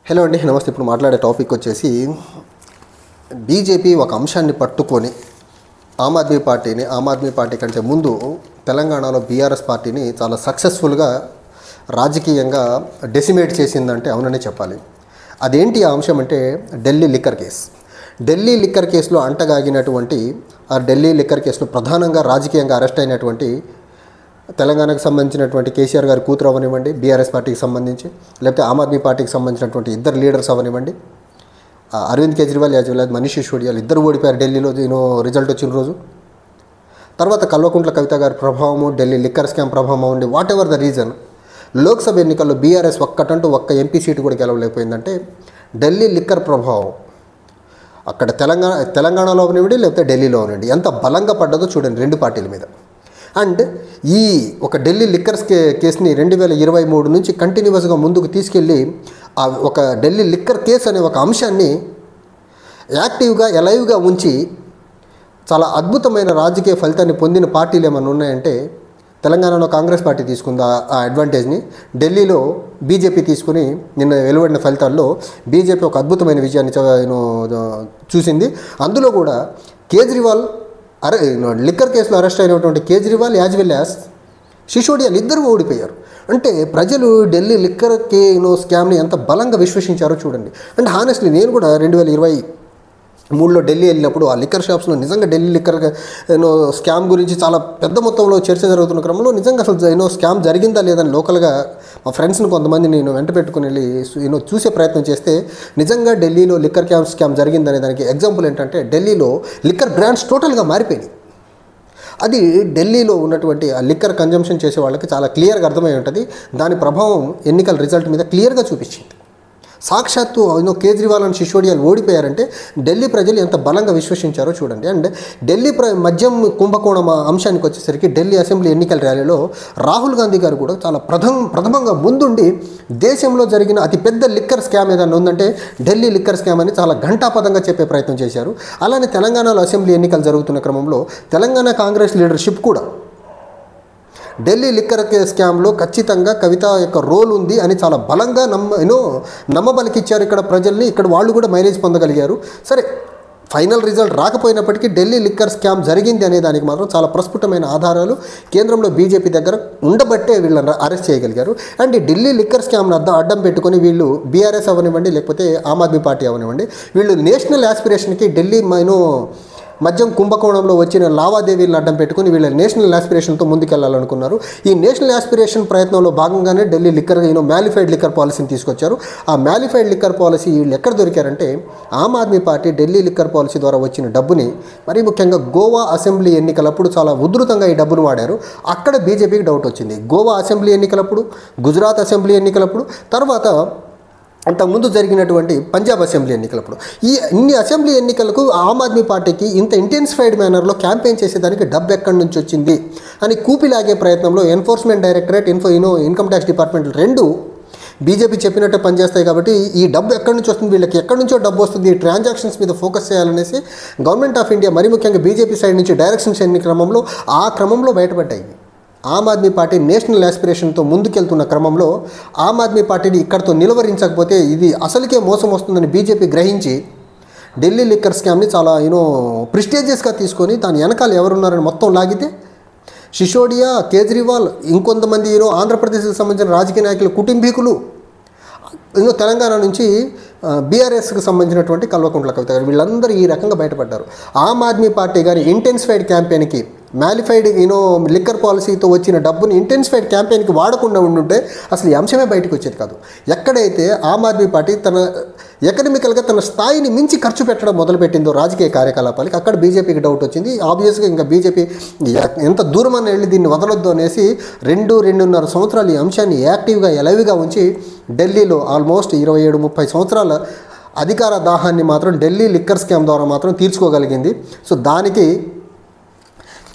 Hello అండి, నమస్తే. ఇప్పుడు మాట్లాడే టాపిక్ వచ్చేసి బీజేపీ ఒక అంశాన్ని పట్టుకొని ఆమ్ ఆద్మీ పార్టీ కంటే ముందు తెలంగాణలో బీఆర్ఎస్ పార్టీని చాలా సక్సెస్ఫుల్గా రాజకీయంగా డెసిమేట్ చేసిందంటే అవుననే చెప్పాలి. అదేంటి ఆ అంశం అంటే Delhi liquor case. Delhi liquor కేసులో అంటగాగినటువంటి ఆ ఢిల్లీ లిక్కర్ కేసులో ప్రధానంగా రాజకీయంగా అరెస్ట్ అయినటువంటి తెలంగాణకు సంబంధించినటువంటి కేసీఆర్ గారి కూతురు అవనివ్వండి, బీఆర్ఎస్ పార్టీకి సంబంధించి, లేకపోతే ఆమ్ ఆద్మీ పార్టీకి సంబంధించినటువంటి ఇద్దరు లీడర్స్ అవనివ్వండి, అరవింద్ కేజ్రీవాల్ మనీష్ సిసోడియా ఇద్దరు ఓడిపోయారు ఢిల్లీలో రిజల్ట్ వచ్చిన రోజు. తర్వాత కల్వకుంట్ల కవిత గారి ప్రభావము, ఢిల్లీ లిక్కర్ స్కామ్ ప్రభావం ఉండి what ever the reason Lok Sabha ఎన్నికల్లో బీఆర్ఎస్ ఒక్క ఎంపీ సీటు కూడా గెలవలేకపోయిందంటే ఢిల్లీ లిక్కర్ ప్రభావం అక్కడ తెలంగాణలో అవనివ్వండి, లేకపోతే ఢిల్లీలో అవనివ్వండి ఎంత బలంగా పడ్డదో చూడండి రెండు పార్టీల మీద. అండ్ ఈ ఒక ఢిల్లీ లిక్కర్స్ కేసుని 2023 నుంచి కంటిన్యూస్గా ముందుకు తీసుకెళ్ళి ఒక ఢిల్లీ లిక్కర్ కేసు అనే ఒక అంశాన్ని యాక్టివ్గా ఎలైవ్గా ఉంచి చాలా అద్భుతమైన రాజకీయ ఫలితాన్ని పొందిన పార్టీలు ఏమైనా ఉన్నాయంటే తెలంగాణలో కాంగ్రెస్ పార్టీ తీసుకుంది ఆ అడ్వాంటేజ్ని. ఢిల్లీలో బీజేపీ తీసుకుని నిన్న వెలువడిన ఫలితాల్లో బీజేపీ ఒక అద్భుతమైన విజయాన్ని చూసింది. అందులో కూడా కేజ్రీవాల్ లిక్కర్ కేసులో అరెస్ట్ అయినటువంటి కేజ్రీవాల్ యాజ్ వెల్ యాజ్ సిసోడియాలు ఇద్దరు ఓడిపోయారు. అంటే ప్రజలు ఢిల్లీ లిక్కర్ స్కామ్ని ఎంత బలంగా విశ్వసించారో చూడండి. అంటే హానెస్ట్లీ నేను కూడా 2023లో ఢిల్లీ వెళ్ళినప్పుడు ఆ లిక్కర్ షాప్స్లో నిజంగా ఢిల్లీ లిక్కర్ స్కామ్ గురించి చాలా పెద్ద మొత్తంలో చర్చ జరుగుతున్న క్రమంలో నిజంగా అసలు స్కామ్ జరిగిందా లేదని లోకల్గా మా ఫ్రెండ్స్ని కొంతమంది నేను వెంట పెట్టుకుని వెళ్ళి చూసే ప్రయత్నం చేస్తే నిజంగా ఢిల్లీలో లిక్కర్ స్కామ్ జరిగిందనే దానికి ఎగ్జాంపుల్ ఏంటంటే ఢిల్లీలో లిక్కర్ బ్రాండ్స్ టోటల్గా మారిపోయినాయి. అది ఢిల్లీలో ఉన్నటువంటి ఆ లిక్కర్ కన్జంప్షన్ చేసే వాళ్ళకి చాలా క్లియర్గా అర్థమై ఉంటుంది. దాని ప్రభావం ఎన్నికల రిజల్ట్ మీద క్లియర్గా చూపించింది. సాక్షాత్తు కేజ్రీవాల్ అని సిసోడియాలు ఓడిపోయారంటే ఢిల్లీ ప్రజలు ఎంత బలంగా విశ్వసించారో చూడండి. అండ్ ఢిల్లీ మద్యం కుంభకోణం అంశానికి వచ్చేసరికి ఢిల్లీ అసెంబ్లీ ఎన్నికల ర్యాలీలో రాహుల్ గాంధీ గారు కూడా చాలా ప్రథమంగా ముందుండి దేశంలో జరిగిన అతిపెద్ద లిక్కర్ స్కామ్ ఏదైనా ఉందంటే ఢిల్లీ లిక్కర్ స్కామ్ అని చాలా ఘంటాపథంగా చెప్పే ప్రయత్నం చేశారు. అలానే తెలంగాణలో అసెంబ్లీ ఎన్నికలు జరుగుతున్న క్రమంలో తెలంగాణ కాంగ్రెస్ లీడర్షిప్ కూడా ఢిల్లీ లిక్కర్ స్కామ్లో ఖచ్చితంగా కవిత యొక్క రోల్ ఉంది అని చాలా బలంగా నమ్మబలికిచ్చారు ఇక్కడ ప్రజల్ని. ఇక్కడ వాళ్ళు కూడా మైలేజ్ పొందగలిగారు. సరే, ఫైనల్ రిజల్ట్ రాకపోయినప్పటికీ ఢిల్లీ లిక్కర్ స్కామ్ జరిగింది అనే దానికి మాత్రం చాలా ప్రస్ఫుటమైన ఆధారాలు కేంద్రంలో బీజేపీ దగ్గర ఉండబట్టే వీళ్ళని అరెస్ట్ చేయగలిగారు. అండ్ ఈ ఢిల్లీ లిక్కర్ స్కామ్ను అడ్డం పెట్టుకొని వీళ్ళు బీఆర్ఎస్ అవనివ్వండి, లేకపోతే ఆమ్ ఆద్మీ పార్టీ అవనివ్వండి, వీళ్ళు నేషనల్ యాస్పిరేషన్కి ఢిల్లీ మద్యం కుంభకోణంలో వచ్చిన లావాదేవీలను అడ్డం పెట్టుకుని వీళ్ళ నేషనల్ యాస్పిరేషన్తో ముందుకెళ్లాలనుకున్నారు. ఈ నేషనల్ యాస్పిరేషన్ ప్రయత్నంలో భాగంగానే ఢిల్లీ లిక్కర్ మ్యాలిఫైడ్ లిక్కర్ పాలసీని తీసుకొచ్చారు. ఆ మ్యాలిఫైడ్ లిక్కర్ పాలసీ వీళ్ళు ఎక్కడ దొరికారంటే ఆమ్ ఆద్మీ పార్టీ ఢిల్లీ లిక్కర్ పాలసీ ద్వారా వచ్చిన డబ్బుని మరీ ముఖ్యంగా గోవా అసెంబ్లీ ఎన్నికలప్పుడు చాలా ఉధృతంగా ఈ డబ్బును వాడారు. అక్కడ బీజేపీకి డౌట్ వచ్చింది. గోవా అసెంబ్లీ ఎన్నికలప్పుడు, గుజరాత్ అసెంబ్లీ ఎన్నికలప్పుడు, తర్వాత అంతకుముందు జరిగినటువంటి పంజాబ్ అసెంబ్లీ ఎన్నికలప్పుడు ఇన్ని అసెంబ్లీ ఎన్నికలకు ఆమ్ ఆద్మీ పార్టీకి ఇంత ఇంటెన్సిఫైడ్ మేనర్లో క్యాంపెయిన్ చేసేదానికి డబ్బు ఎక్కడి నుంచి వచ్చింది అని కూపిలాగే ప్రయత్నంలో enforcement directorate, income tax department రెండు బీజేపీ చెప్పినట్టే పనిచేస్తాయి. కాబట్టి ఈ డబ్బు ఎక్కడి నుంచి వస్తుంది, వీళ్ళకి ఎక్కడి నుంచో డబ్బు వస్తుంది, ఈ ట్రాన్సాక్షన్స్ మీద ఫోకస్ చేయాలనేసి గవర్నమెంట్ ఆఫ్ ఇండియా మరీ ముఖ్యంగా బీజేపీ సైడ్ నుంచి డైరెక్షన్స్ ఎన్ని క్రమంలో బయటపడ్డాయి. ఆమ్ ఆద్మీ పార్టీ నేషనల్ యాస్పిరేషన్తో ముందుకెళ్తున్న క్రమంలో ఆమ్ ఆద్మీ పార్టీని ఇక్కడితో నిలువరించకపోతే ఇది అసలుకే మోసం వస్తుందని బీజేపీ గ్రహించి ఢిల్లీ లిక్కర్ స్కామ్ని చాలా ప్రిస్టేజియస్గా తీసుకొని దాని వెనకాల ఎవరున్నారని మొత్తం లాగితే సిసోడియా, కేజ్రీవాల్, ఇంకొంతమంది ఆంధ్రప్రదేశ్కి సంబంధించిన రాజకీయ నాయకులు, కుటుంబీకులు, తెలంగాణ నుంచి బీఆర్ఎస్కి సంబంధించినటువంటి కల్వకుంట్ల కవిత గారు వీళ్ళందరూ ఈ రకంగా బయటపడ్డారు. ఆమ్ ఆద్మీ పార్టీ గారి ఇంటెన్సిఫైడ్ క్యాంపెయిన్కి మ్యాలిఫైడ్ లిక్కర్ పాలసీతో వచ్చిన డబ్బుని ఇంటెన్సిఫైడ్ క్యాంపెయిన్కి వాడకుండా ఉండుంటే అసలు ఈ అంశమే బయటకు వచ్చేది కాదు. ఎక్కడైతే ఆమ్ ఆద్మీ పార్టీ తన ఎకనమికల్గా తన స్థాయిని మించి ఖర్చు పెట్టడం మొదలుపెట్టిందో రాజకీయ కార్యకలాపాలకి అక్కడ బీజేపీకి డౌట్ వచ్చింది. ఆబ్వియస్గా ఇంకా బీజేపీ ఎంత దూరమని వెళ్ళి దీన్ని వదలొద్దు అనేసి 2.5 సంవత్సరాలు ఈ అంశాన్ని యాక్టివ్గా ఎలవిగా ఉంచి ఢిల్లీలో ఆల్మోస్ట్ 27-30 సంవత్సరాల అధికార దాహాన్ని మాత్రం ఢిల్లీ లిక్కర్ స్కామ్ ద్వారా మాత్రం తీర్చుకోగలిగింది. సో దానికి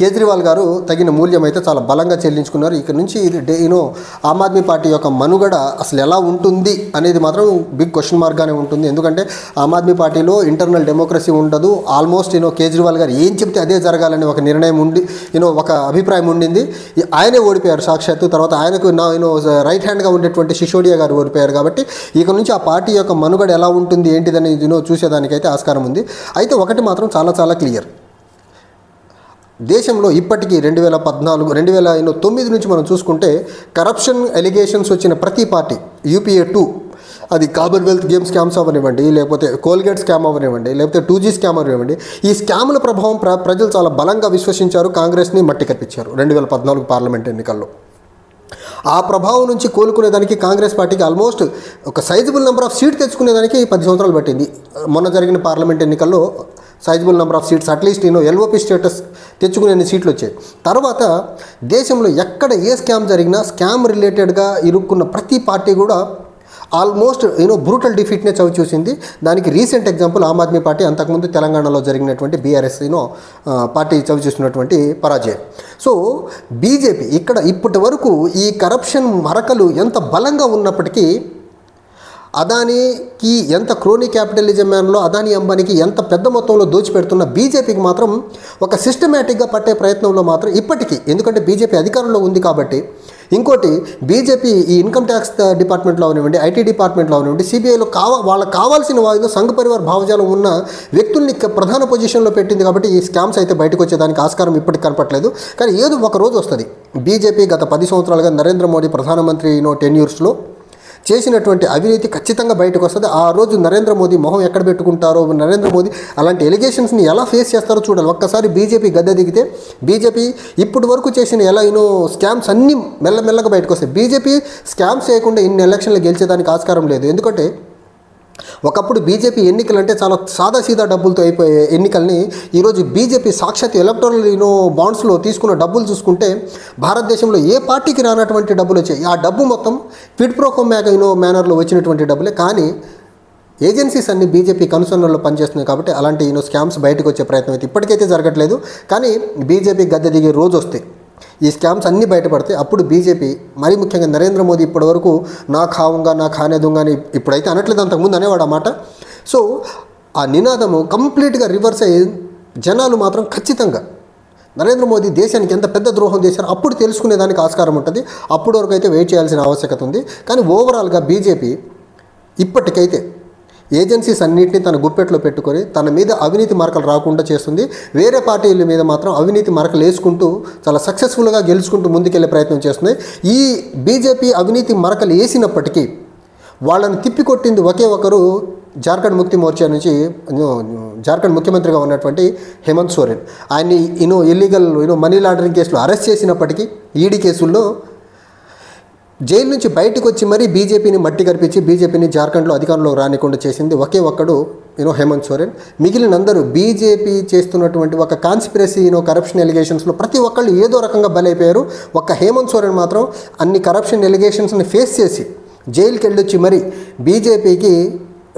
కేజ్రీవాల్ గారు తగిన మూల్యం అయితే చాలా బలంగా చెల్లించుకున్నారు. ఇక నుంచి ఇది ఆమ్ ఆద్మీ పార్టీ యొక్క మనుగడ అసలు ఎలా ఉంటుంది అనేది మాత్రం బిగ్ క్వశ్చన్ మార్క్గానే ఉంటుంది. ఎందుకంటే ఆమ్ ఆద్మీ పార్టీలో ఇంటర్నల్ డెమోక్రసీ ఉండదు. ఆల్మోస్ట్ కేజ్రీవాల్ గారు ఏం చెప్తే అదే జరగాలని ఒక నిర్ణయం ఉండి ఒక అభిప్రాయం ఉండింది. ఆయనే ఓడిపోయారు సాక్షాత్తు. తర్వాత ఆయనకు రైట్ హ్యాండ్గా ఉండేటువంటి సిసోడియా గారు ఓడిపోయారు. కాబట్టి ఇక నుంచి ఆ పార్టీ యొక్క మనుగడ ఎలా ఉంటుంది ఏంటిదని చూసేదానికైతే ఆస్కారం ఉంది. అయితే ఒకటి మాత్రం చాలా చాలా క్లియర్, దేశంలో ఇప్పటికీ 2009 నుంచి మనం చూసుకుంటే కరప్షన్ ఎలిగేషన్స్ వచ్చిన ప్రతి పార్టీ, UPA 2 అది కామన్వెల్త్ గేమ్స్ స్కామ్స్ అవ్వనివ్వండి, లేకపోతే కోల్గేట్ స్కామ్ అవ్వనివ్వండి, లేకపోతే 2G స్కామ్ అవ్వనివ్వండి, ఈ స్కాముల ప్రభావం ప్రజలు చాలా బలంగా విశ్వసించారు. కాంగ్రెస్ని మట్టి కప్పించారు 2014 పార్లమెంట్ ఎన్నికల్లో. ఆ ప్రభావం నుంచి కోలుకునేదానికి కాంగ్రెస్ పార్టీకి ఆల్మోస్ట్ ఒక సైజబుల్ నెంబర్ ఆఫ్ సీట్ తెచ్చుకునేదానికి 10 సంవత్సరాలు పట్టింది. మొన్న జరిగిన పార్లమెంట్ ఎన్నికల్లో sizeable number of seats, at least LOP status తెచ్చుకునే సీట్లు వచ్చాయి. తర్వాత దేశంలో ఎక్కడ ఏ స్కామ్ జరిగినా స్కామ్ రిలేటెడ్గా ఇరుక్కున్న ప్రతి పార్టీ కూడా ఆల్మోస్ట్ బ్రూటల్ డిఫీట్నే చవి చూసింది. దానికి రీసెంట్ ఎగ్జాంపుల్ ఆమ్ ఆద్మీ పార్టీ, అంతకుముందు తెలంగాణలో జరిగినటువంటి BRS పార్టీ చవి చూసినటువంటి పరాజయం. సో బీజేపీ ఇప్పటి వరకు ఈ కరప్షన్ మరకలు ఎంత బలంగా ఉన్నప్పటికీ, అదానీకి ఎంత క్రోనీ క్యాపిటలిజం మ్యాన్లో అదానీ అంబానీకి ఎంత పెద్ద మొత్తంలో దోచిపెడుతున్న బీజేపీకి మాత్రం ఒక సిస్టమేటిక్గా పట్టే ప్రయత్నంలో మాత్రం ఇప్పటికీ, ఎందుకంటే బీజేపీ అధికారంలో ఉంది కాబట్టి. ఇంకోటి, బీజేపీ ఈ ఇన్కమ్ ట్యాక్స్ డిపార్ట్మెంట్లో అవనివ్వండి, IT డిపార్ట్మెంట్లో అవనివ్వండి, CBIలో వాళ్ళకి కావాల్సిన వాయిదా సంఘ్ పరివార్ భావజాలం ఉన్న వ్యక్తుల్ని ప్రధాన పొజిషన్లో పెట్టింది. కాబట్టి ఈ స్కామ్స్ అయితే బయటకు వచ్చేదానికి ఆస్కారం ఇప్పటికి కనపట్లేదు. కానీ ఏదో ఒక రోజు వస్తుంది. బీజేపీ గత 10 సంవత్సరాలుగా నరేంద్ర మోడీ ప్రధానమంత్రి టెన్యూర్స్లో చేసినటువంటి అవినీతి ఖచ్చితంగా బయటకు వస్తుంది. ఆ రోజు నరేంద్ర మోదీ మొహం ఎక్కడ పెట్టుకుంటారో, నరేంద్ర మోదీ అలాంటి ఎలిగేషన్స్ని ఎలా ఫేస్ చేస్తారో చూడాలి. ఒక్కసారి బీజేపీ గద్దె దిగితే బీజేపీ ఇప్పటి వరకు చేసిన స్కామ్స్ అన్నీ మెల్లమెల్లగా బయటకు వస్తాయి. బీజేపీ స్కామ్స్ చేయకుండా ఇన్ని ఎలక్షన్లు గెలిచేదానికి ఆస్కారం లేదు. ఎందుకంటే ఒకప్పుడు బీజేపీ ఎన్నికలు అంటే చాలా సాదాసీదా డబ్బులతో అయిపోయే ఎన్నికల్ని ఈరోజు బీజేపీ సాక్షాత్ ఎలక్టోరల్ బాండ్స్లో తీసుకున్న డబ్బులు చూసుకుంటే భారతదేశంలో ఏ పార్టీకి రానటువంటి డబ్బులు వచ్చాయి. ఆ డబ్బు మొత్తం క్విడ్ ప్రో కో మేనర్లో వచ్చినటువంటి డబ్బులే. కానీ ఏజెన్సీస్ అన్ని బీజేపీ కనుసన్నల్లో పనిచేస్తున్నాయి. కాబట్టి అలాంటి స్కామ్స్ బయటకు వచ్చే ప్రయత్నం అయితే ఇప్పటికైతే జరగట్లేదు. కానీ బీజేపీ గద్దె దిగే రోజు వస్తే ఈ స్కామ్స్ అన్నీ బయటపడితే అప్పుడు బీజేపీ, మరీ ముఖ్యంగా నరేంద్ర మోదీ ఇప్పటివరకు నా ఖావుంగా నా ఖానేదుంగా అని ఇప్పుడైతే అనట్లేదు, అంతకుముందు అనేవాడు అన్నమాట. సో ఆ నినాదము కంప్లీట్గా రివర్స్ అయ్యి జనాలు మాత్రం ఖచ్చితంగా నరేంద్ర మోదీ దేశానికి ఎంత పెద్ద ద్రోహం చేశారో అప్పుడు తెలుసుకునేదానికి ఆస్కారం ఉంటుంది. అప్పటి వరకు అయితే వెయిట్ చేయాల్సిన ఆవశ్యకత ఉంది. కానీ ఓవరాల్గా బీజేపీ ఇప్పటికైతే ఏజెన్సీస్ అన్నింటినీ తన గుప్పెట్లో పెట్టుకొని తన మీద అవినీతి మరకలు రాకుండా చేస్తుంది. వేరే పార్టీల మీద మాత్రం అవినీతి మరకలు వేసుకుంటూ చాలా సక్సెస్ఫుల్గా గెలుచుకుంటూ ముందుకెళ్లే ప్రయత్నం చేస్తుంది. ఈ బీజేపీ అవినీతి మరకలు వేసినప్పటికీ వాళ్ళని తిప్పికొట్టింది ఒకే ఒకరు, జార్ఖండ్ ముక్తి మోర్చా నుంచి జార్ఖండ్ ముఖ్యమంత్రిగా ఉన్నటువంటి హేమంత్ సోరెన్. ఆయన్ని ఇల్లీగల్ మనీ లాండరింగ్ కేసులో అరెస్ట్ చేసినప్పటికీ, ఈడీ కేసుల్లో జైలు నుంచి బయటకు వచ్చి మరీ బీజేపీని మట్టి కరిపించి బీజేపీని జార్ఖండ్లో అధికారంలో రానికుండా చేసింది ఒకే ఒక్కడు హేమంత్ సోరెన్. మిగిలినందరూ బీజేపీ చేస్తున్నటువంటి ఒక కాన్స్పిరసీ కరప్షన్ ఎలిగేషన్స్లో ప్రతి ఒక్కళ్ళు ఏదో రకంగా బలైపోయారు. ఒక్క హేమంత్ సోరెన్ మాత్రం అన్ని కరప్షన్ ఎలిగేషన్స్ని ఫేస్ చేసి జైలుకి వెళ్ళొచ్చి మరి బీజేపీకి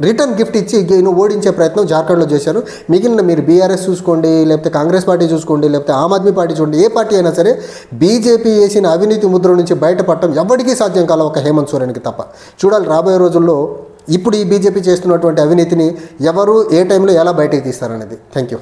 రిటర్న్ గిఫ్ట్ ఇచ్చి ఓడించే ప్రయత్నం జార్ఖండ్లో చేశారు. మిగిలిన మీరు BRS చూసుకోండి, లేకపోతే కాంగ్రెస్ పార్టీ చూసుకోండి, లేకపోతే ఆమ్ ఆద్మీ పార్టీ చూడండి, ఏ పార్టీ అయినా సరే బీజేపీ వేసిన అవినీతి ముద్ర నుంచి బయటపడటం ఎవరికీ సాధ్యం కాల, ఒక హేమంత్ సోరెన్కి తప్ప. చూడాలి రాబోయే రోజుల్లో ఇప్పుడు ఈ బీజేపీ చేస్తున్నటువంటి అవినీతిని ఎవరు ఏ టైంలో ఎలా బయటకు తీస్తారనేది. Thank you.